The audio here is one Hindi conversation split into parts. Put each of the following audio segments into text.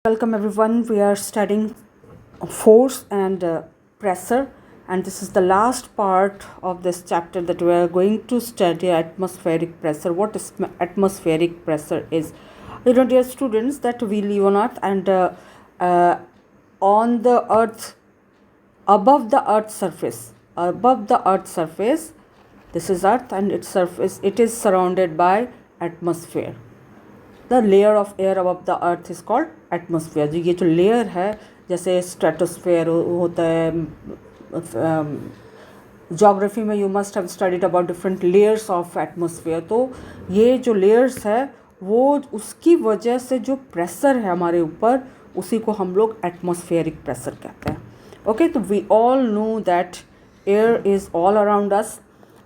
Welcome everyone. We are studying force and pressure, and this is the last part of this chapter that we are going to study atmospheric pressure. What is atmospheric pressure is? Dear students, that we live on Earth and uh, on the Earth, above the Earth's surface. This is Earth and its surface. It is surrounded by atmosphere. The layer of air above the earth is called atmosphere. जो ये जो लेयर है, जैसे स्ट्रेटोस्फेयर होता है. जोग्राफी में you must have studied about different layers of atmosphere. तो ये जो लेयर्स है वो उसकी वजह से जो प्रेशर है हमारे ऊपर, उसी को हम लोग एटमोसफेरिक प्रेशर कहते हैं. ओके, तो we all know that air is all around us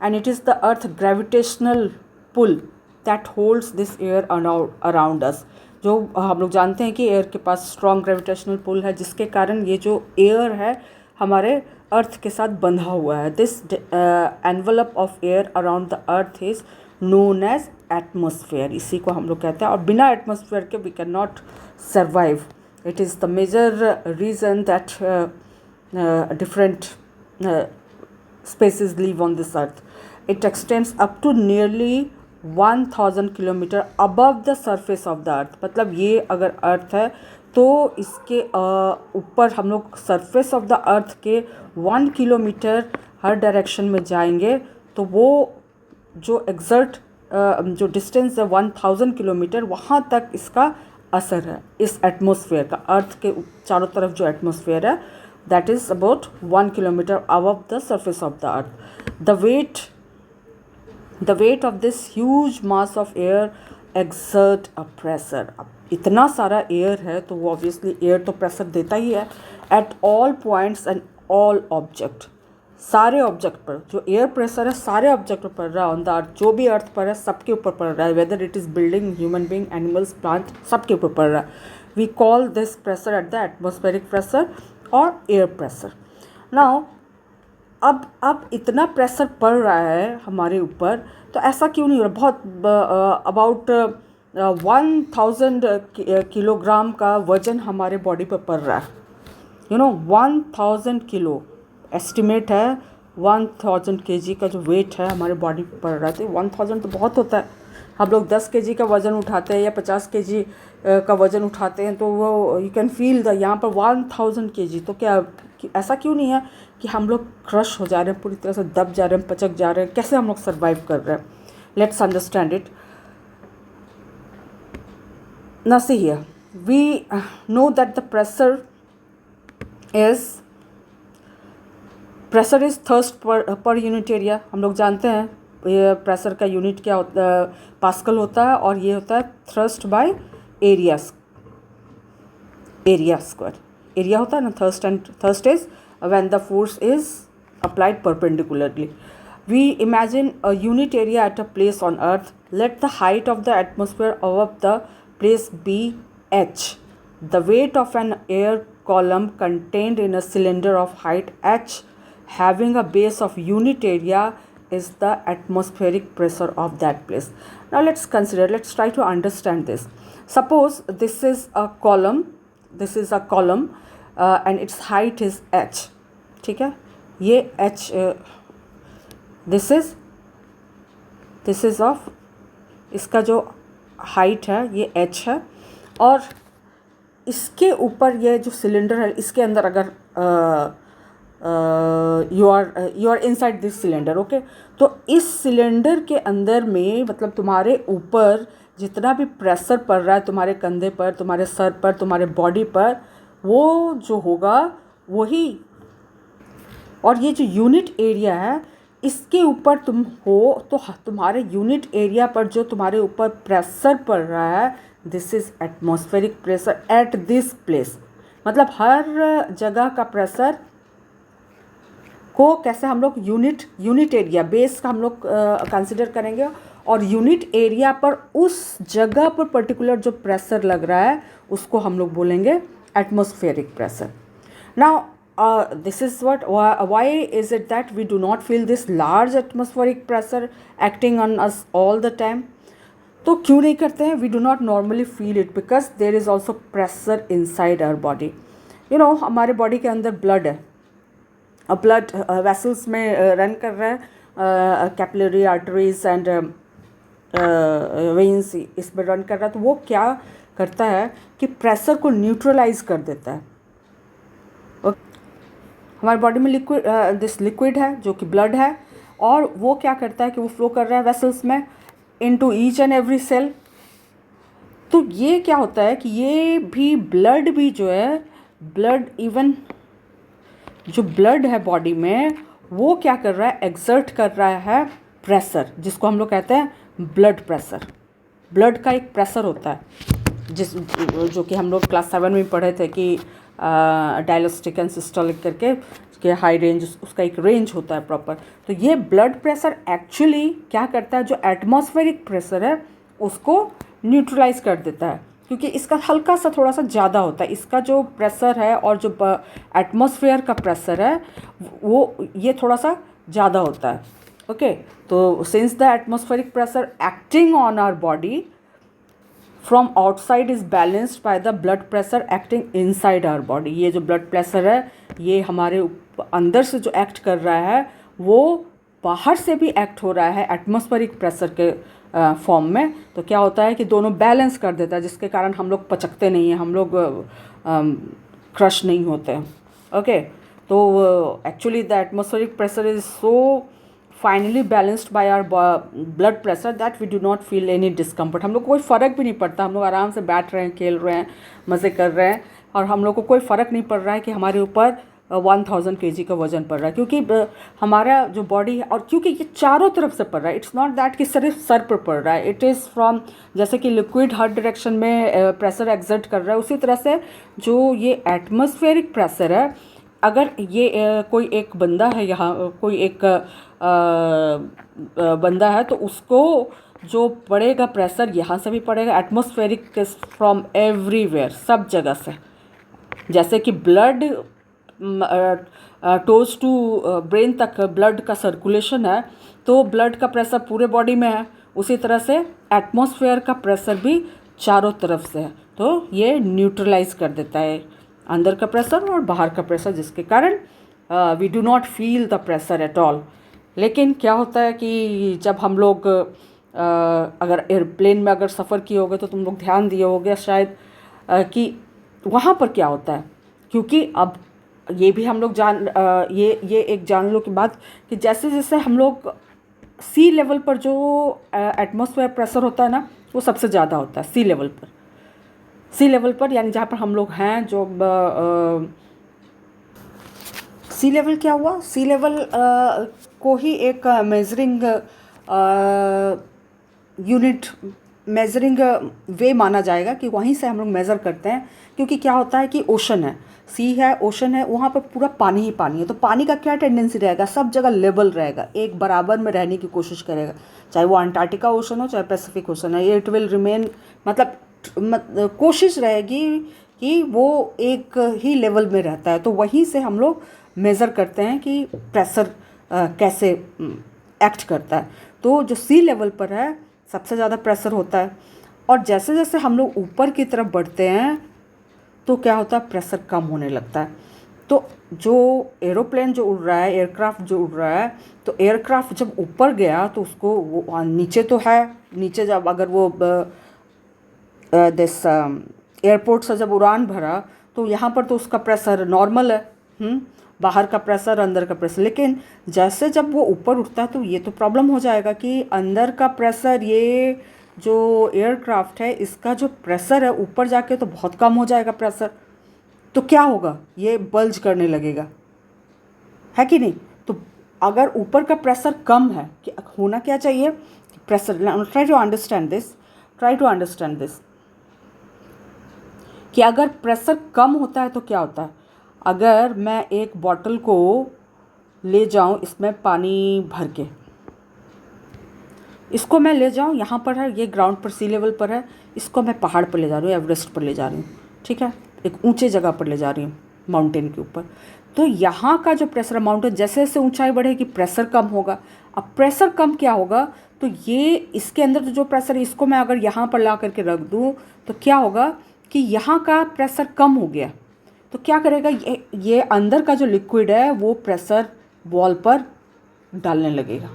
and it is the earth gravitational pull that holds this air around us. जो हम लोग जानते हैं कि एयर के पास स्ट्रॉन्ग ग्रेविटेशनल पुल है, जिसके कारण ये जो एयर है हमारे अर्थ के साथ बंधा हुआ है. This envelope of air around the earth is known as atmosphere. इसी को हम लोग कहते हैं. और बिना एटमोसफेयर के we can not survive. It is the major reason that different species live on this earth. It extends up to nearly 1000 kilometre above the surface of the earth. मतलब ये अगर अर्थ है तो इसके ऊपर हम लोग सरफेस ऑफ द अर्थ के 1 किलोमीटर हर डायरेक्शन में जाएंगे तो वो जो एग्जर्ट जो डिस्टेंस है 1000 किलोमीटर, वहाँ तक इसका असर है इस एटमॉस्फेयर का. अर्थ के चारों तरफ जो एटमॉस्फेयर है that is about 1 kilometer above the surface of the earth. The weight of this huge mass of air exert a pressure. अब इतना सारा एयर है तो वो ऑब्वियसली एयर तो प्रेशर देता ही है. At all points and all object, सारे ऑब्जेक्ट पर जो एयर प्रेशर है सारे ऑब्जेक्ट पर पड़ रहा है ऑन द अर्थ. जो भी अर्थ पर है सबके ऊपर पड़ रहा है, whether it is building, human being, animals, plant, सबके ऊपर पड़ रहा है. We call this pressure at the atmospheric pressure और एयर प्रेशर. नाउ अब इतना प्रेशर पड़ रहा है हमारे ऊपर, तो ऐसा क्यों नहीं हो रहा? बहुत अबाउट 1000 किलोग्राम का वज़न हमारे बॉडी पर पड़ रहा है. 1000 किलो एस्टिमेट है. 1000 kg का जो वेट है हमारे बॉडी पर पड़ रहा है. तो 1000 तो बहुत होता है. हम लोग 10 kg का वज़न उठाते हैं या 50 kg का वज़न उठाते हैं तो वो यू कैन फील द यहाँ पर 1000 kg. तो क्या ऐसा क्यों नहीं है कि हम लोग क्रश हो जा रहे हैं, पूरी तरह से दब जा रहे हैं, पचक जा रहे हैं? कैसे हम लोग सर्वाइव कर रहे हैं? Let's understand it. Now see here, we know that the pressure is thrust per unit area. हम लोग जानते हैं ये प्रेशर का यूनिट क्या होता है, पास्कल होता है, और ये होता है thrust by area square. Area होता है ना, thrust is when the force is applied perpendicularly. We imagine a unit area at a place on earth. Let the height of the atmosphere above the place be h. The weight of an air column contained in a cylinder of height h having a base of unit area is the atmospheric pressure of that place. Now let's try to understand this. Suppose this is a column and its height is h. ठीक है, ये h this is of इसका जो हाइट है ये h है, और इसके ऊपर ये जो सिलेंडर है इसके अंदर अगर you are inside this cylinder. Okay, तो इस सिलेंडर के अंदर में मतलब तुम्हारे ऊपर जितना भी प्रेशर पड़ रहा है तुम्हारे कंधे पर, तुम्हारे सर पर, तुम्हारे बॉडी पर, वो जो होगा वही. और ये जो यूनिट एरिया है इसके ऊपर तुम हो तो तुम्हारे यूनिट एरिया पर जो तुम्हारे ऊपर प्रेशर पड़ रहा है, this is atmospheric pressure at this place. मतलब हर जगह का प्रेशर को कैसे हम लोग यूनिट एरिया बेस का हम लोग कंसिडर करेंगे, और यूनिट एरिया पर उस जगह पर पर्टिकुलर जो प्रेशर लग रहा है उसको हम लोग बोलेंगे atmospheric pressure. Now this is why is it that we do not feel this large atmospheric pressure acting on us all the time? तो क्यों नहीं करते हैं? We do not normally feel it because there is also pressure inside our body. You know, हमारे बॉडी के अंदर ब्लड है, ब्लड वेसल्स में रन कर रहा है, कैपिलरी आर्टरीज एंड वेन्स इसमें रन कर रहा है। तो वो क्या करता है कि प्रेशर को न्यूट्रलाइज कर देता है। हमारे बॉडी में लिक्विड, दिस लिक्विड है जो कि ब्लड है, और वो क्या करता है कि वो फ्लो कर रहा है वेसल्स में into each and every cell. तो ये क्या होता है कि ये भी ब्लड भी जो है, ब्लड इवन जो ब्लड है बॉडी में, वो क्या कर रहा है, एक्सर्ट कर रहा है प्रेशर, जिसको हम लोग कहते हैं ब्लड प्रेशर। ब्लड का एक प्रेशर होता है जो कि हम लोग क्लास 7 में पढ़े थे कि डायलिस्टिक एंड सिस्टोलिक करके कि हाई रेंज, उसका एक रेंज होता है प्रॉपर। तो ये ब्लड प्रेशर एक्चुअली क्या करता है, जो एटमॉस्फेरिक प्रेशर है उसको न्यूट्रलाइज कर देता है, क्योंकि इसका हल्का सा थोड़ा सा ज़्यादा होता है। इसका जो प्रेशर है और जो एटमॉस्फेयर का प्रेशर है वो ये थोड़ा सा ज़्यादा होता है। ओके, तो since the atmospheric pressure acting on our body from outside is balanced by the blood pressure acting inside our body. ये जो ब्लड प्रेशर है ये हमारे अंदर से जो एक्ट कर रहा है वो बाहर से भी एक्ट हो रहा है एटमॉस्फेरिक प्रेशर के फॉर्म में। तो क्या होता है कि दोनों बैलेंस कर देता है, जिसके कारण हम लोग पचकते नहीं हैं, हम लोग क्रश नहीं होते हैं। ओके, तो actually the atmospheric pressure is so finely balanced by our blood pressure that we do not feel any discomfort. हम लोग को कोई फ़र्क भी नहीं पड़ता, हम लोग आराम से बैठ रहे हैं, खेल रहे हैं, मज़े कर रहे हैं, और हम लोग को कोई फ़र्क नहीं पड़ रहा है कि हमारे ऊपर 1000 kg का वज़न पड़ रहा है, क्योंकि हमारा जो बॉडी है, और क्योंकि ये चारों तरफ से पड़ रहा है, इट्स नॉट दैट कि सिर्फ सर पर पड़ रहा है, इट इज़ फ्रॉम, जैसे कि लिक्विड हर डायरेक्शन में प्रेशर एक्सर्ट कर रहा है, उसी तरह से जो ये एटमॉस्फेरिक प्रेशर है, अगर ये कोई एक बंदा है यहाँ, कोई एक बंदा है, तो उसको जो पड़ेगा प्रेशर यहाँ से भी पड़ेगा, एटमॉस्फेरिक फ्रॉम एवरीवेयर, सब जगह से। जैसे कि ब्लड टोज टू ब्रेन तक ब्लड का सर्कुलेशन है, तो ब्लड का प्रेशर पूरे बॉडी में है, उसी तरह से एटमॉस्फेयर का प्रेशर भी चारों तरफ से है। तो ये न्यूट्रलाइज कर देता है अंदर का प्रेशर और बाहर का प्रेशर, जिसके कारण we do not feel the pressure at all. लेकिन क्या होता है कि जब हम लोग अगर एयरप्लेन में अगर सफ़र किए होगे तो तुम लोग ध्यान दिए होगे शायद कि वहाँ पर क्या होता है, क्योंकि अब ये भी हम लोग ये एक जान लो की बात कि जैसे जैसे हम लोग सी लेवल पर जो एटमॉस्फेयर प्रेशर होता है ना, वो सबसे ज़्यादा होता है सी लेवल पर। सी लेवल पर यानी जहाँ पर हम लोग हैं, जो सी लेवल क्या हुआ, सी लेवल को ही एक मेजरिंग यूनिट, मेजरिंग वे माना जाएगा कि वहीं से हम लोग मेज़र करते हैं। क्योंकि क्या होता है कि ओशन है, सी है, ओशन है, वहाँ पर पूरा पानी ही पानी है, तो पानी का क्या टेंडेंसी रहेगा, सब जगह लेवल रहेगा, एक बराबर में रहने की कोशिश करेगा, चाहे वो अंटार्कटिका ओशन हो चाहे पैसिफिक ओशन है, इट विल रिमेन, मतलब कोशिश रहेगी कि वो एक ही लेवल में रहता है। तो वहीं से हम लोग मेज़र करते हैं कि प्रेशर कैसे एक्ट करता है। तो जो सी लेवल पर है सबसे ज़्यादा प्रेशर होता है, और जैसे जैसे हम लोग ऊपर की तरफ बढ़ते हैं तो क्या होता है, प्रेशर कम होने लगता है। तो जो एरोप्लेन जो उड़ रहा है, एयरक्राफ्ट जो उड़ रहा है, तो एयरक्राफ्ट जब ऊपर गया तो उसको वो नीचे तो है, नीचे जब अगर वो दिस एयरपोर्ट से जब उड़ान भरा तो यहाँ पर तो उसका प्रेशर नॉर्मल है, बाहर का प्रेशर, अंदर का प्रेशर। लेकिन जैसे जब वो ऊपर उठता है तो ये तो प्रॉब्लम हो जाएगा कि अंदर का प्रेशर, ये जो एयरक्राफ्ट है इसका जो प्रेशर है ऊपर जाके तो बहुत कम हो जाएगा प्रेशर। तो क्या होगा, ये बल्ज करने लगेगा, है कि नहीं। तो अगर ऊपर का प्रेशर कम है, कि होना क्या चाहिए, pressure, try to understand this कि अगर प्रेशर कम होता है तो क्या होता है। अगर मैं एक बॉटल को ले जाऊं, इसमें पानी भर के, इसको मैं ले जाऊं, यहाँ पर है, ये ग्राउंड पर सी लेवल पर है, इसको मैं पहाड़ पर ले जा रही हूँ, एवरेस्ट पर ले जा रही हूँ, ठीक है, एक ऊंचे जगह पर ले जा रही हूँ, माउंटेन के ऊपर। तो यहाँ का जो प्रेशर माउंटेन जैसे जैसे ऊंचाई बढ़ेगी प्रेशर कम होगा। अब प्रेशर कम क्या होगा, तो ये इसके अंदर जो प्रेशर है इसको मैं अगर यहाँ पर ला करके रख दूँ तो क्या होगा कि यहाँ का प्रेशर कम हो गया। तो क्या करेगा, ये अंदर का जो लिक्विड है वो प्रेशर वॉल पर डालने लगेगा,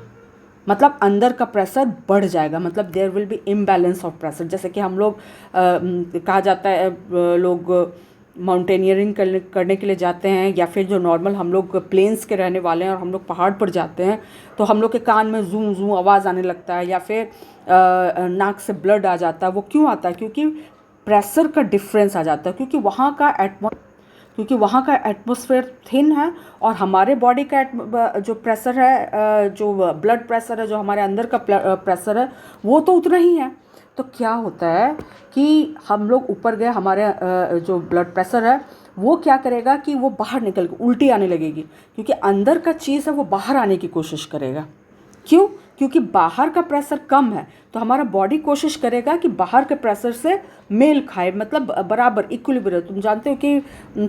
मतलब अंदर का प्रेशर बढ़ जाएगा, मतलब there will be imbalance of pressure. जैसे कि हम लोग कहा जाता है लोग माउंटेनियरिंग करने के लिए जाते हैं, या फिर जो नॉर्मल हम लोग प्लेन्स के रहने वाले हैं और हम लोग पहाड़ पर जाते हैं तो हम लोग के कान में जूं जूं आवाज़ आने लगता है, या फिर नाक से ब्लड आ जाता है। वो क्यों आता है, क्योंकि प्रेशर का डिफरेंस आ जाता है, क्योंकि वहाँ का एटमॉस्फेयर थिन है और हमारे बॉडी का जो प्रेशर है, जो ब्लड प्रेशर है, जो हमारे अंदर का प्रेशर है वो तो उतना ही है। तो क्या होता है कि हम लोग ऊपर गए, हमारे जो ब्लड प्रेशर है वो क्या करेगा कि वो बाहर निकल के उल्टी आने लगेगी, क्योंकि अंदर का चीज़ है वो बाहर आने की कोशिश करेगा। क्यों, क्योंकि बाहर का प्रेशर कम है, तो हमारा बॉडी कोशिश करेगा कि बाहर के प्रेशर से मेल खाए, मतलब बराबर इक्विलिब्रियम। तुम जानते हो कि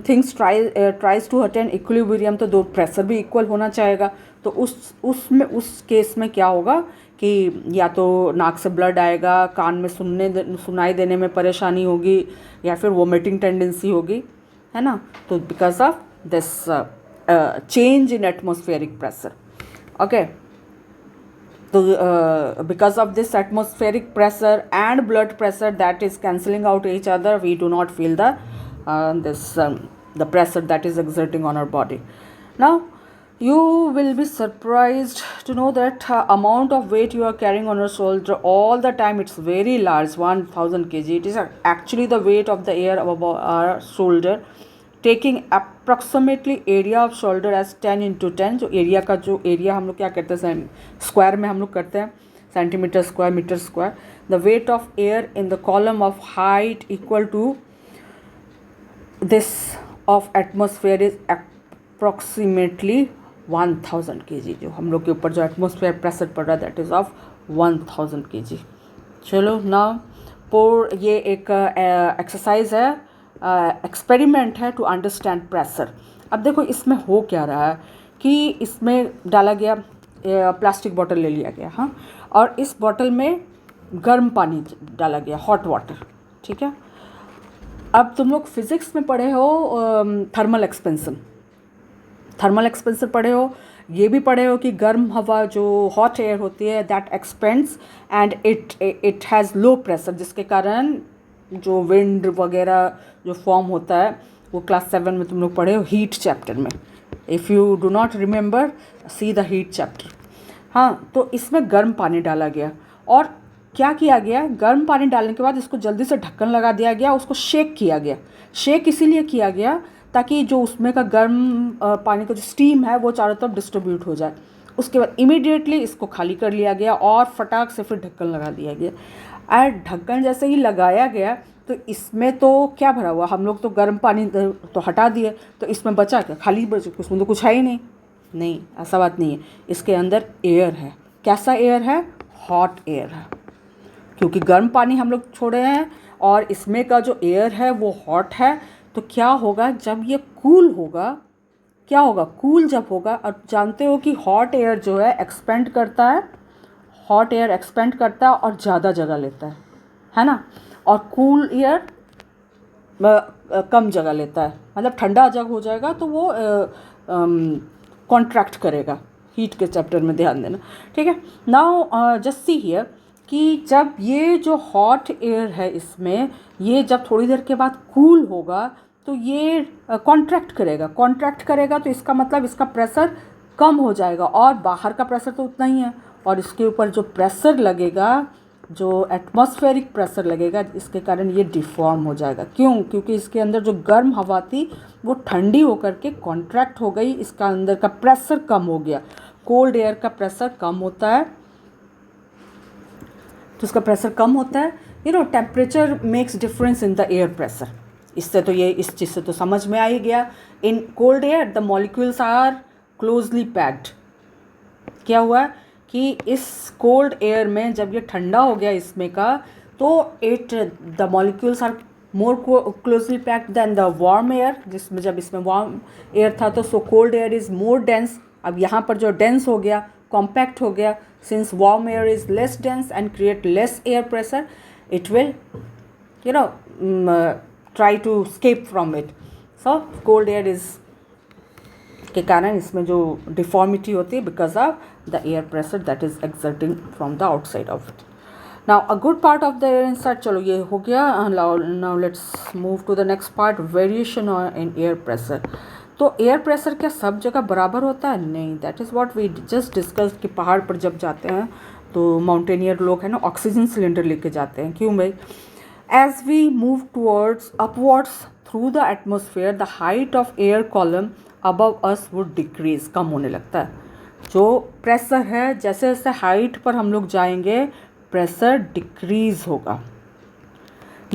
things tries to attain equilibrium, तो दो प्रेशर भी इक्वल होना चाहेगा। तो उस केस में क्या होगा कि या तो नाक से ब्लड आएगा, कान में सुनाई देने में परेशानी होगी, या फिर वोमिटिंग टेंडेंसी होगी, है ना। तो because of this change in atmospheric pressure, okay. So because of this atmospheric pressure and blood pressure that is cancelling out each other, we do not feel the pressure that is exerting on our body. Now you will be surprised to know that amount of weight you are carrying on your shoulder all the time, it's very large, 1000 kg. It is actually the weight of the air above our shoulder, taking approximately area of shoulder as 10x10। जो एरिया का जो एरिया हम लोग क्या करते हैं स्क्वायर में हम लोग करते हैं, centimetre square, metre square. The weight of air in the column of height equal to this of atmosphere is approximately 1000 kg। जो हम लोग के ऊपर जो एटमोसफेयर प्रेशर पड़ रहा है दैट इज़ ऑफ 1000 kg। चलो ना ये एक एक्सरसाइज है, एक्सपेरिमेंट है टू अंडरस्टैंड प्रेशर। अब देखो इसमें हो क्या रहा है कि इसमें डाला गया प्लास्टिक बॉटल ले लिया गया, हाँ, और इस बॉटल में गर्म पानी डाला गया, हॉट वाटर, ठीक है। अब तुम लोग फिज़िक्स में पढ़े हो थर्मल एक्सपेंशन पढ़े हो, ये भी पढ़े हो कि गर्म हवा जो हॉट एयर होती है that expends and it has low pressure, जिसके कारण जो विंड वगैरह जो फॉर्म होता है वो क्लास 7 में तुम लोग पढ़े हो हीट चैप्टर में। If you do not remember, see the heat chapter. हाँ, तो इसमें गर्म पानी डाला गया और क्या किया गया, गर्म पानी डालने के बाद इसको जल्दी से ढक्कन लगा दिया गया, उसको शेक किया गया। शेक इसीलिए किया गया ताकि जो उसमें का गर्म पानी का जो स्टीम है वो चारों तरफ डिस्ट्रीब्यूट हो जाए। उसके बाद इमीडिएटली इसको खाली कर लिया गया और फटाक से फिर ढक्कन लगा दिया गया। और ढक्कन जैसे ही लगाया गया तो इसमें तो क्या भरा हुआ, हम लोग तो गर्म पानी तो हटा दिए, तो इसमें बचा क्या, खाली बचा, उसमें तो कुछ है ही नहीं, ऐसा बात नहीं है। इसके अंदर एयर है। कैसा एयर है, हॉट एयर है, क्योंकि गर्म पानी हम लोग छोड़े हैं और इसमें का जो एयर है वो हॉट है। तो क्या होगा, जब ये कूल होगा, क्या होगा, कूल जब होगा, और जानते हो कि हॉट एयर जो है एक्सपेंड करता है, हॉट एयर एक्सपेंड करता है और ज़्यादा जगह लेता है ना, और कूल एयर कम जगह लेता है, मतलब ठंडा जगह हो जाएगा तो वो कॉन्ट्रैक्ट करेगा। हीट के चैप्टर में ध्यान देना, ठीक है। नाउ जस्ट सी हियर कि जब ये जो हॉट एयर है इसमें, ये जब थोड़ी देर के बाद कूल होगा तो ये कॉन्ट्रैक्ट करेगा तो इसका मतलब इसका प्रेशर कम हो जाएगा और बाहर का प्रेशर तो उतना ही है, और इसके ऊपर जो प्रेशर लगेगा, जो एटमॉस्फेरिक प्रेशर लगेगा, इसके कारण ये डिफॉर्म हो जाएगा। क्यों, क्योंकि इसके अंदर जो गर्म हवा थी वो ठंडी होकर के कॉन्ट्रैक्ट हो गई, इसका अंदर का प्रेशर कम हो गया। कोल्ड एयर का प्रेशर कम होता है तो इसका प्रेशर कम होता है। Temperature makes difference in the air pressure. इससे तो इस चीज़ से तो समझ में आ ही गया। In cold air the molecules are closely packed. क्या हुआ कि इस कोल्ड एयर में जब ये ठंडा हो गया इसमें का, तो the molecules are more closely packed than the warm air, जिसमें जब इसमें warm air था तो so cold air is more dense. अब यहाँ पर जो dense हो गया, compact हो गया, since warm air is less dense and create less air pressure, it will try to escape from it. So cold air is के कारण इसमें जो डिफॉर्मिटी होती है because of the air pressure that is exerting from the outside of it. Now a good part of the air inside, चलो ये हो गया. Now let's move to the next part, variation in air pressure. तो एयर प्रेशर क्या सब जगह बराबर होता है? नहीं, that is what we just discuss कि पहाड़ पर जब जाते हैं तो माउंटेनियर लोग हैं ना ऑक्सीजन सिलेंडर लेके जाते हैं. क्यों भाई? As we move towards upwards through the atmosphere the height of air column above us would decrease, कम होने लगता है. जो प्रेशर है जैसे जैसे हाइट पर हम लोग जाएंगे प्रेशर डिक्रीज होगा.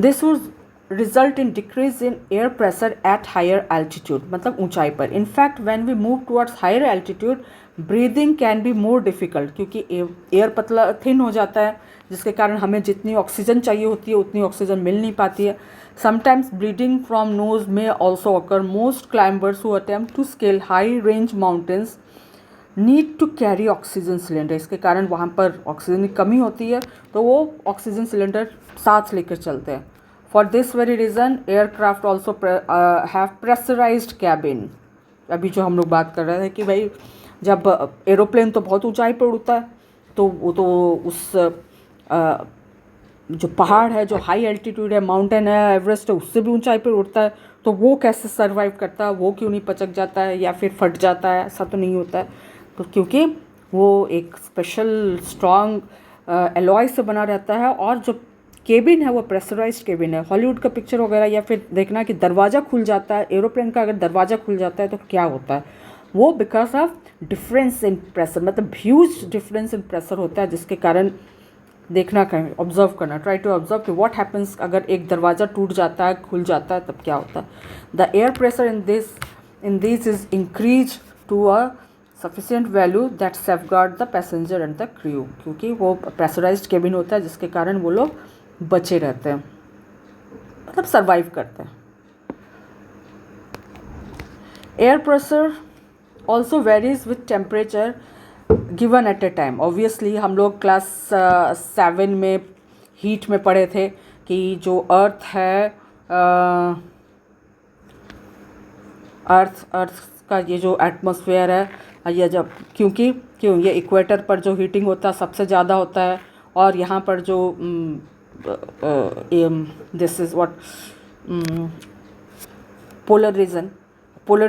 This would result in decrease in air pressure at higher altitude, मतलब ऊंचाई पर. In fact when we move towards higher altitude breathing can be more difficult, क्योंकि एयर पतला थिन हो जाता है जिसके कारण हमें जितनी ऑक्सीजन चाहिए होती है उतनी ऑक्सीजन मिल नहीं पाती है. Sometimes bleeding from nose may also occur. Most climbers who attempt to scale high range mountains need to carry oxygen cylinder. इसके कारण वहाँ पर ऑक्सीजन की कमी होती है तो वो ऑक्सीजन सिलेंडर साथ लेकर चलते हैं. For this very reason aircraft also have pressurised cabin. अभी जो हम लोग बात कर रहे थे कि भाई जब एरोप्लेन तो बहुत ऊंचाई पर उड़ता है तो वो तो उस जो पहाड़ है, जो हाई एल्टीट्यूड है, माउंटेन है, एवरेस्ट है, उससे भी ऊंचाई पर उड़ता है. तो वो कैसे सरवाइव करता है? वो क्यों नहीं पचक जाता है या फिर फट जाता है? ऐसा तो नहीं होता है. तो क्योंकि वो एक स्पेशल स्ट्रॉन्ग एलॉय से बना रहता है और जो केबिन है वो प्रेशराइज्ड केबिन है. हॉलीवुड का पिक्चर वगैरह या फिर देखना कि दरवाज़ा खुल जाता है एरोप्लेन का, अगर दरवाज़ा खुल जाता है तो क्या होता है? वो because of difference in pressure, मतलब ह्यूज डिफरेंस इन प्रेशर होता है जिसके कारण देखना कहीं ऑब्जर्व करना, ट्राई टू ऑब्जर्व कि व्हाट हैपन्स अगर एक दरवाज़ा टूट जाता है, खुल जाता है, तब क्या होता है. The air pressure in this is increase to a sufficient value that safeguard the passenger and the crew, क्योंकि वो प्रेशराइज्ड केबिन होता है जिसके कारण वो लोग बचे रहते हैं, मतलब सर्वाइव करते हैं. Air pressure also varies with temperature given at A time. Obviously हम लोग क्लास 7 में हीट में पढ़े थे कि जो अर्थ है अर्थ का ये जो एटमॉस्फेयर है ये जब क्यों ये इक्वेटर पर जो हीटिंग होता है सबसे ज़्यादा होता है और यहाँ पर जो this is what polar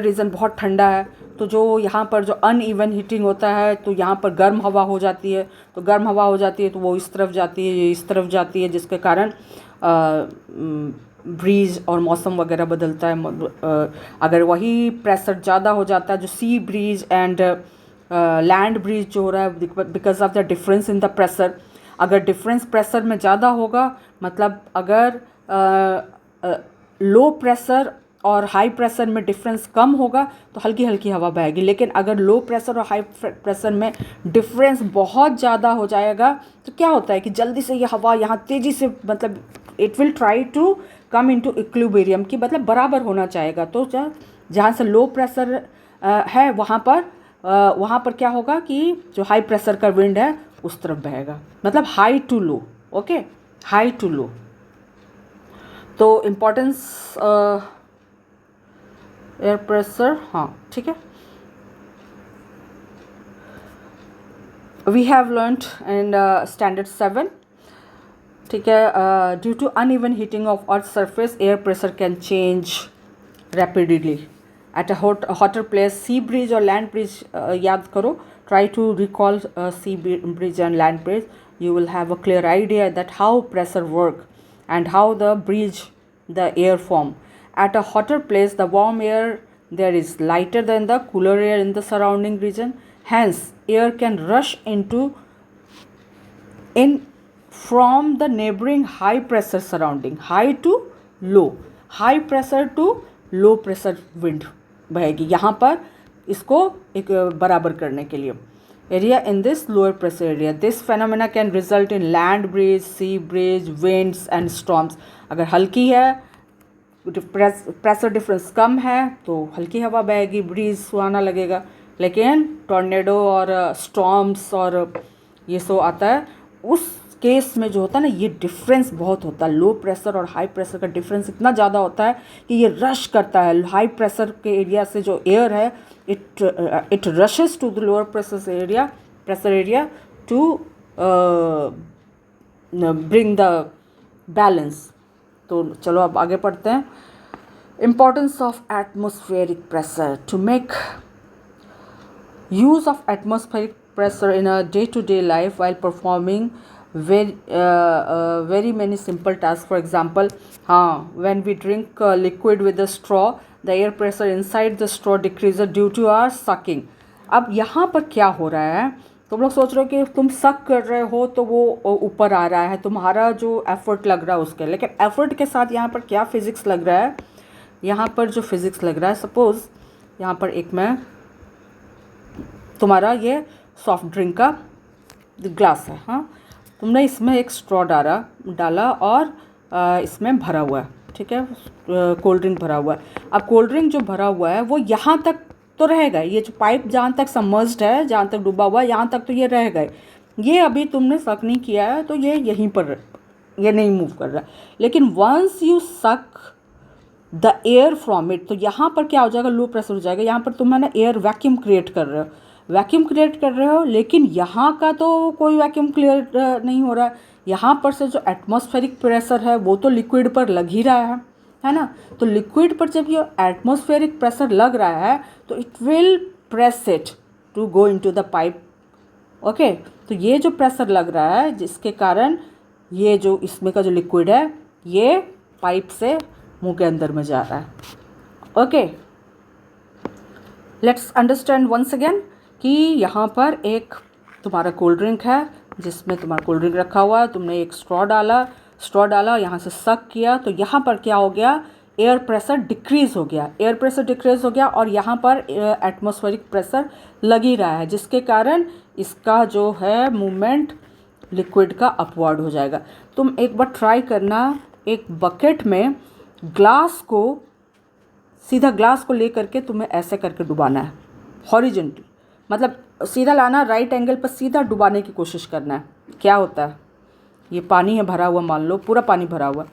region बहुत ठंडा है. तो जो यहाँ पर जो अनइवन हीटिंग होता है तो यहाँ पर गर्म हवा हो जाती है, तो गर्म हवा हो जाती है तो वो इस तरफ जाती है, ये इस तरफ जाती है, जिसके कारण ब्रीज और मौसम वगैरह बदलता है. अगर वही प्रेशर ज़्यादा हो जाता है, जो sea breeze and land breeze जो हो रहा है because of the difference in the pressure, अगर डिफरेंस प्रेशर में ज़्यादा होगा, मतलब अगर लो प्रेशर और हाई प्रेशर में डिफरेंस कम होगा तो हल्की हल्की हवा बहेगी. लेकिन अगर लो प्रेशर और हाई प्रेशर में डिफरेंस बहुत ज़्यादा हो जाएगा तो क्या होता है कि जल्दी से ये हवा यहाँ तेज़ी से, मतलब it will try to come into equilibrium, की मतलब बराबर होना चाहेगा. तो जहाँ से लो प्रेशर है वहाँ पर क्या होगा कि जो हाई प्रेशर का विंड है उस तरफ बहेगा, मतलब high to low. Okay, high to low. तो इम्पोर्टेंस एयर प्रेशर, हाँ ठीक है. We have learned in standard 7, ठीक है. Due to uneven heating of earth surface air pressure can change rapidly at a hotter place. Sea breeze और लैंड ब्रिज याद करो, try to recall sea bridge and land bridge. You will have a clear idea that how pressure work and how the air form. At a hotter place, the warm air there is lighter than the cooler air in the surrounding region. Hence, air can rush in from the neighboring high pressure surrounding. High to low, high pressure to low pressure wind बहेगी यहाँ पर इसको एक बराबर करने के लिए. Area in this lower pressure area. This phenomena can result in land breeze, sea breeze, winds and storms. अगर हल्की है प्रेशर डिफरेंस कम है तो हल्की हवा बहेगी, ब्रीज सुहाना लगेगा। लेकिन टॉर्नेडो और स्टॉर्म्स और ये सो आता है, उस केस में जो होता है ना, ये डिफरेंस बहुत होता है। लो प्रेशर और हाई प्रेशर का डिफरेंस इतना ज़्यादा होता है कि ये रश करता है। हाई प्रेशर के एरिया से जो एयर है, it rushes to the lower pressure area to bring the balance. तो चलो अब आगे पढ़ते हैं। Importance of atmospheric pressure. To make use of atmospheric pressure in a day-to-day life while performing very many simple tasks. For example, when we drink liquid with a straw, the air pressure inside the straw decreases due to our sucking. अब यहाँ पर क्या हो रहा है, तुम लोग सोच रहे हो कि तुम सक कर रहे हो तो वो ऊपर आ रहा है, तुम्हारा जो एफर्ट लग रहा है उसके, लेकिन एफर्ट के साथ यहाँ पर क्या फिज़िक्स लग रहा है। यहाँ पर जो फिज़िक्स लग रहा है, सपोज़ यहाँ पर एक मैं तुम्हारा ये सॉफ्ट ड्रिंक का ग्लास है, हाँ, तुमने इसमें एक स्ट्रॉ डाला और इसमें भरा हुआ है, ठीक है, कोल्ड ड्रिंक भरा हुआ है। अब कोल्ड ड्रिंक जो भरा हुआ है वो यहाँ तक तो रहेगा, ये जो पाइप जहाँ तक सबमर्ज्ड है, जहाँ तक डूबा हुआ है, यहाँ तक तो ये रहेगा। ये अभी तुमने सक नहीं किया है तो ये यहीं पर, ये नहीं मूव कर रहा है। लेकिन once you suck the air from it, तो यहाँ पर क्या हो जाएगा, लो प्रेशर हो जाएगा। यहाँ पर तुम है ना एयर वैक्यूम क्रिएट कर रहे हो, लेकिन यहाँ का तो कोई वैक्यूम क्रिएट नहीं हो रहा है। यहाँ पर से जो एटमॉस्फेरिक प्रेशर है वो तो लिक्विड पर लग ही रहा है ना। तो लिक्विड पर जब ये एटमॉस्फेरिक प्रेशर लग रहा है तो it will press it to go into the pipe. Okay, तो ये जो प्रेशर लग रहा है जिसके कारण ये जो इसमें का जो लिक्विड है ये पाइप से मुंह के अंदर में जा रहा है। Okay, let's understand once again कि यहाँ पर एक तुम्हारा कोल्ड ड्रिंक है जिसमें तुम्हारा कोल्ड ड्रिंक रखा हुआ है, तुमने एक स्ट्रॉ डाला, यहाँ से सक किया, तो यहाँ पर क्या हो गया, एयर प्रेशर डिक्रीज़ हो गया और यहाँ पर एटमॉस्फेरिक प्रेशर लग ही रहा है, जिसके कारण इसका जो है मूवमेंट लिक्विड का अपवर्ड हो जाएगा। तुम एक बार ट्राई करना, एक बकेट में सीधा ग्लास को ले करके तुम्हें ऐसे करके डुबाना है, हॉरिजॉन्टली, मतलब सीधा लाना, राइट एंगल पर सीधा डुबाने की कोशिश करना है। क्या होता है, ये पानी है भरा हुआ, मान लो पूरा पानी भरा हुआ,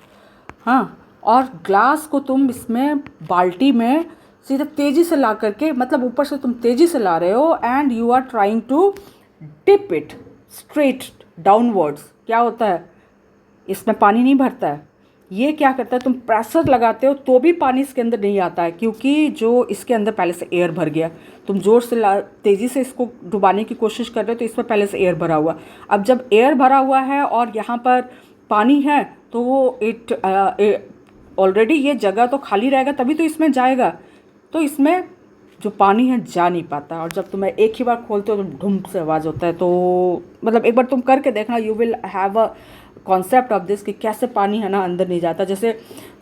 हाँ, और ग्लास को तुम इसमें बाल्टी में सीधा तेज़ी से ला करके, मतलब ऊपर से तुम तेज़ी से ला रहे हो and you are trying to dip it straight downwards. क्या होता है, इसमें पानी नहीं भरता है, ये क्या करता है, तुम प्रेशर लगाते हो तो भी पानी इसके अंदर नहीं आता है, क्योंकि जो इसके अंदर पहले से एयर भर गया। तुम ज़ोर से तेज़ी से इसको डुबाने की कोशिश कर रहे हो तो इसमें पहले से एयर भरा हुआ। अब जब एयर भरा हुआ है और यहाँ पर पानी है तो वो ऑलरेडी ये जगह तो खाली रहेगा, तभी तो इसमें जाएगा, तो इसमें जो पानी है जा नहीं पाता। और जब तुम्हें एक ही बार खोलते हो तो ढूम से आवाज़ होता है। तो मतलब एक बार तुम करके देखना, you will have a concept of this कि कैसे पानी है ना अंदर नहीं जाता। जैसे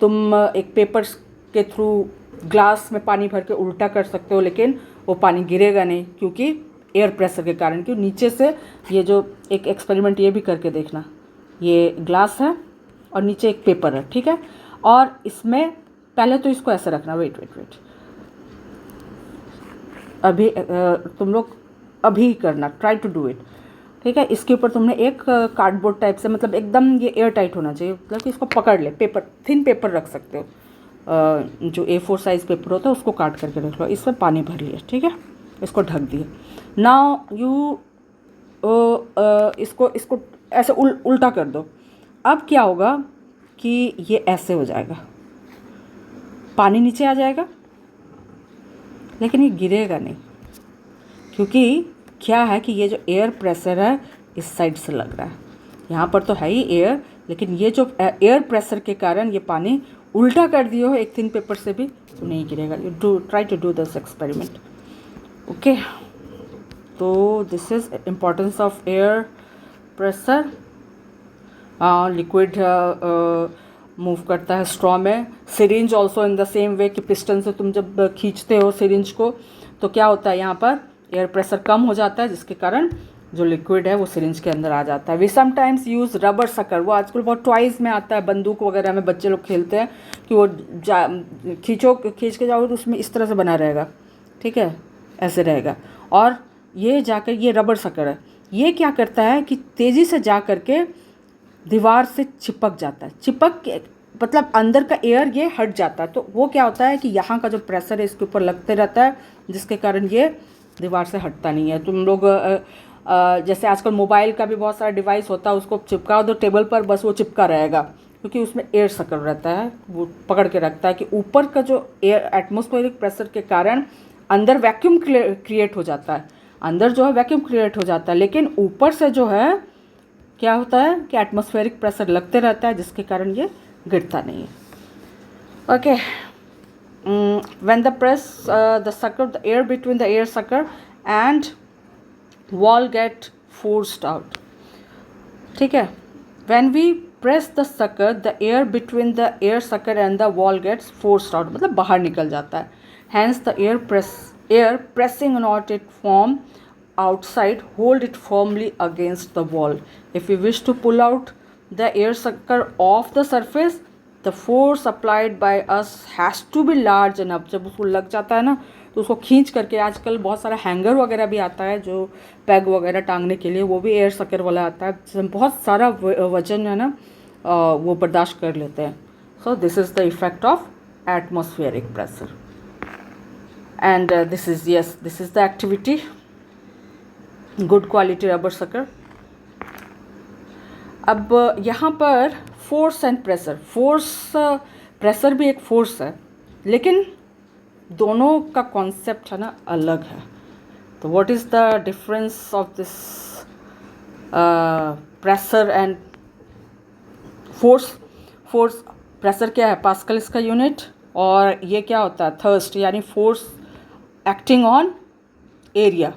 तुम एक पेपर के थ्रू ग्लास में पानी भर के उल्टा कर सकते हो, लेकिन वो पानी गिरेगा नहीं क्योंकि एयर प्रेशर के कारण। क्यों, नीचे से ये जो एक एक्सपेरिमेंट ये भी करके देखना, ये ग्लास है और नीचे एक पेपर है, ठीक है, और इसमें पहले तो इसको ऐसे रखना, वेट, अभी तुम लोग अभी करना, ट्राई टू डू इट, ठीक है। इसके ऊपर तुमने एक कार्डबोर्ड टाइप से, मतलब एकदम ये एयर टाइट होना चाहिए, मतलब कि इसको पकड़ ले, पेपर, थिन पेपर रख सकते हो, जो A4 साइज़ पेपर होता है उसको काट करके रख लो, इसमें पानी भर लिया, ठीक है, इसको ढक दिया। नाउ यू इसको ऐसे उल्टा कर दो। अब क्या होगा कि ये ऐसे हो जाएगा, पानी नीचे आ जाएगा, लेकिन ये गिरेगा नहीं, क्योंकि क्या है कि ये जो एयर प्रेशर है इस साइड से लग रहा है, यहाँ पर तो है ही एयर, लेकिन ये जो एयर प्रेशर के कारण ये पानी उल्टा कर दिए हो एक थिन पेपर से भी तो नहीं गिरेगा। You try to do this experiment, okay. तो this is importance of air pressure. Liquid move करता है स्ट्रॉ में। Syringe also in the same way कि पिस्टन से तुम जब खींचते हो सिरिंज को तो क्या होता है, यहाँ पर एयर प्रेशर कम हो जाता है, जिसके कारण जो लिक्विड है वो सिरिंज के अंदर आ जाता है। We sometimes use rubber sucker, वो आजकल बहुत टॉयज़ में आता है, बंदूक वगैरह में बच्चे लोग खेलते हैं कि वो खींच के जाओ तो उसमें इस तरह से बना रहेगा, ठीक है, ऐसे रहेगा। और ये जाकर ये रबर सकर है, ये क्या करता है कि तेज़ी से जा कर के दीवार से चिपक जाता है, चिपक के मतलब अंदर का एयर ये हट जाता है। तो वो क्या होता है कि यहाँ का जो प्रेशर है इसके ऊपर लगते रहता है, जिसके कारण ये दीवार से हटता नहीं है। तुम लोग जैसे आजकल मोबाइल का भी बहुत सारा डिवाइस होता है, उसको चिपकाओ तो टेबल पर बस वो चिपका रहेगा, क्योंकि उसमें एयर सकर रहता है, वो पकड़ के रखता है कि ऊपर का जो एयर एटमॉस्फेरिक प्रेशर के कारण अंदर वैक्यूम क्रिएट हो जाता है, अंदर जो है वैक्यूम क्रिएट हो जाता है, लेकिन ऊपर से जो है क्या होता है कि एटमॉस्फेरिक प्रेशर लगते रहता है, जिसके कारण ये गिरता नहीं है। Okay, when the press the sucker, the air between the air sucker and wall get forced out, ठीक है। when we press the sucker, the air between the air sucker and the wall gets forced out, मतलब बाहर निकल जाता है। hence the air pressing on it from outside hold it firmly against the wall. if we wish to pull out the air sucker off the surface, the force applied by us has to be large enough. जब उसको लग जाता है ना तो उसको खींच करके, आजकल बहुत सारा हैंगर वगैरह भी आता है जो पैग वगैरह टांगने के लिए, वो भी एयर सकर वाला आता है, जिसमें बहुत सारा वजन है ना वो बर्दाश्त कर लेते हैं। So this is the effect of atmospheric pressure and this is the activity, good quality rubber sucker. अब यहाँ पर फोर्स एंड प्रेशर, प्रेशर भी एक फोर्स है, लेकिन दोनों का कॉन्सेप्ट है ना अलग है। तो what is the difference of this pressure and force? Pressure क्या है? पास्कल इसका यूनिट, और ये क्या होता है? थर्स्ट, यानी force acting on area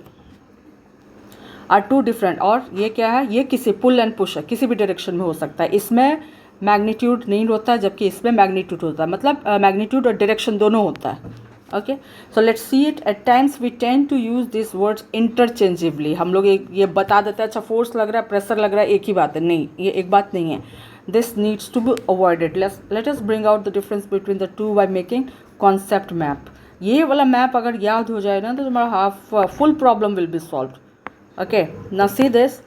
are two different. और ये क्या है? ये किसी पुल एंड पुश है, किसी भी डायरेक्शन में हो सकता है। इसमें मैग्नीट्यूड नहीं होता है, जबकि इसमें मैग्नीट्यूड होता है, मतलब मैग्नीट्यूड और डायरेक्शन दोनों होता है। Okay, so let's see it. At times we tend to use this words interchangeably. हम लोग ये बता देते हैं, अच्छा फोर्स लग रहा है, प्रेशर लग रहा है, एक ही बात है। नहीं, ये एक बात नहीं है। This needs to be avoided. Let us bring out the difference between the two by making concept map. ये वाला मैप अगर याद हो जाए ना तो तुम्हारा full problem will be solve. Okay, now see this.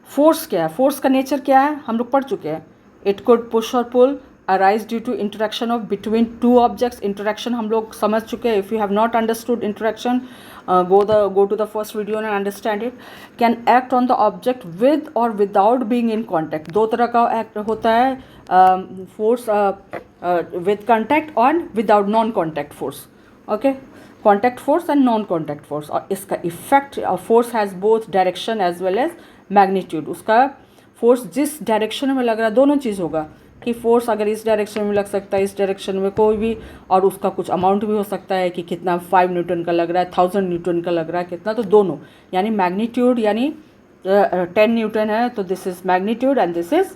Force क्या है? फोर्स का नेचर क्या है हम लोग पढ़ चुके हैं। इट कुड पुश और पुल, arise due to interaction of between two objects. Interaction हम लोग समझ चुके हैं। If you have not understood interaction, go to the first video and understand it. Can act on the object with or without being in contact. दो तरह का act होता है, force with contact और without non-contact force. Okay, contact force and non-contact force. और इसका effect force has both direction as well as magnitude. उसका force जिस direction में लग रहा है, दोनों चीज़ होगा कि फोर्स अगर इस डायरेक्शन में लग सकता है, इस डायरेक्शन में कोई भी, और उसका कुछ अमाउंट भी हो सकता है कि कितना 5 न्यूटन का लग रहा है, 1000 न्यूटन का लग रहा है, कितना, तो दोनों, यानी मैग्नीट्यूड यानी 10 न्यूटन है तो this is magnitude and this is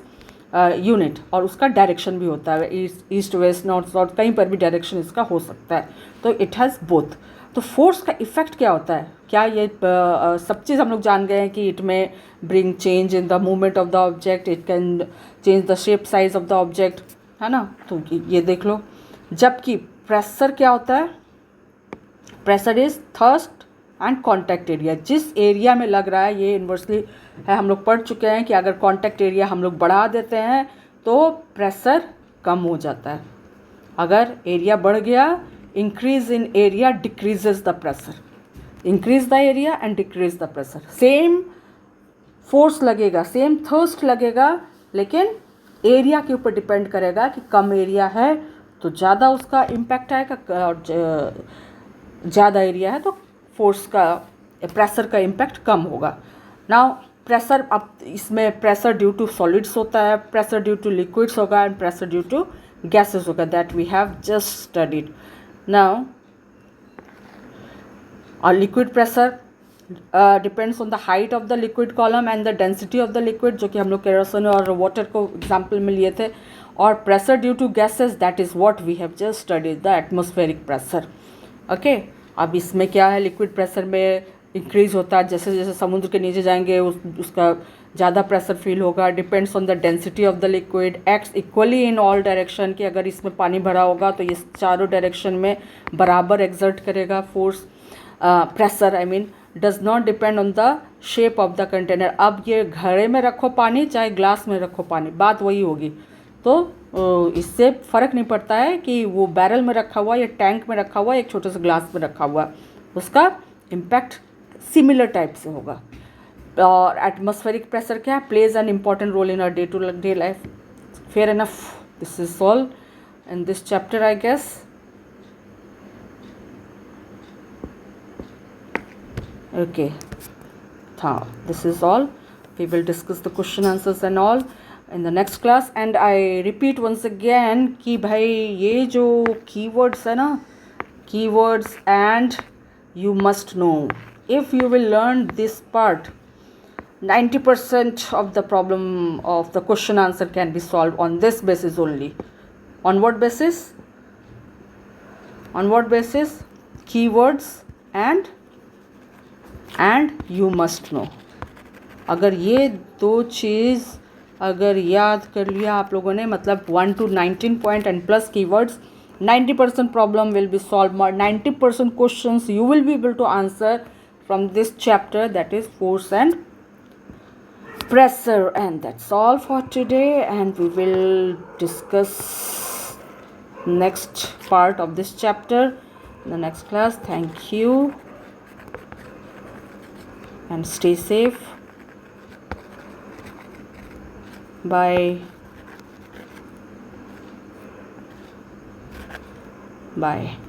unit. और उसका डायरेक्शन भी होता है, ईस्ट वेस्ट नॉर्थ साउथ, कहीं पर भी डायरेक्शन इसका हो सकता है। तो इट हैज़ बोथ। तो फोर्स का इफेक्ट क्या होता है? क्या ये सब चीज़ हम लोग जान गए हैं कि इट में bring change in the movement of the object, it can change the shape size of the object, है ना। तो ये देख लो। जबकि प्रेशर क्या होता है? Pressure is thrust and contact area. जिस एरिया में लग रहा है, ये इन्वर्सली है, हम लोग पढ़ चुके हैं कि अगर कॉन्टैक्ट एरिया हम लोग बढ़ा देते हैं तो प्रेशर कम हो जाता है। अगर एरिया बढ़ गया, increase in area decreases the pressure, increase the area and decrease the pressure. Same force लगेगा, सेम थर्स्ट लगेगा, लेकिन एरिया के ऊपर डिपेंड करेगा कि कम एरिया है तो ज़्यादा उसका इम्पैक्ट आएगा, और ज़्यादा एरिया है तो फोर्स का, प्रेशर का इम्पैक्ट कम होगा। नाउ प्रेशर, अब इसमें प्रेशर ड्यू टू सॉलिड्स होता है, प्रेशर ड्यू टू लिक्विड्स होगा, and pressure due to gases होगा, that we have just studied. Now, our liquid pressure depends on the height of the liquid column and the density of the liquid, जो कि हम लोग केरोसिन और वाटर को एग्जाम्पल में लिए थे। और pressure due to gases, that is what we have just studied, the atmospheric pressure. Okay, अब इसमें क्या है? लिक्विड प्रेशर में इंक्रीज होता है, जैसे जैसे समुद्र के नीचे जाएंगे उसका ज़्यादा प्रेशर फील होगा। Depends on the density of the liquid, acts equally in all direction, कि अगर इसमें पानी भरा होगा तो ये चारों डायरेक्शन में बराबर एक्सर्ट करेगा force, pressure I mean. Does not depend on the shape of the container. अब ये घड़े में रखो पानी चाहे ग्लास में रखो पानी, बात वही होगी। तो इससे फ़र्क नहीं पड़ता है कि वो बैरल में रखा हुआ या टैंक में रखा हुआ या एक छोटे से ग्लास में रखा हुआ, उसका इम्पैक्ट सिमिलर टाइप से होगा। और एटमॉस्फेरिक प्रेशर क्या है, plays an important role in our day to day life. Fair enough, this is all in this chapter I guess. Okay, this is all. We will discuss the question answers and all in the next class. And I repeat once again कि भाई ये जो keywords है ना, keywords and you must know. If you will learn this part, 90% of the problem of the question answer can be solved on this basis only. On what basis? On what basis? Keywords and you must know. अगर ये दो चीज़ अगर याद कर लिया आप लोगों ने, मतलब 1 to 19 point and plus keywords, 90% problem will be solved. 90% questions you will be able to answer from this chapter, that is force and pressure. And that's all for today, and we will discuss next part of this chapter in the next class. Thank you and stay safe. Bye. Bye.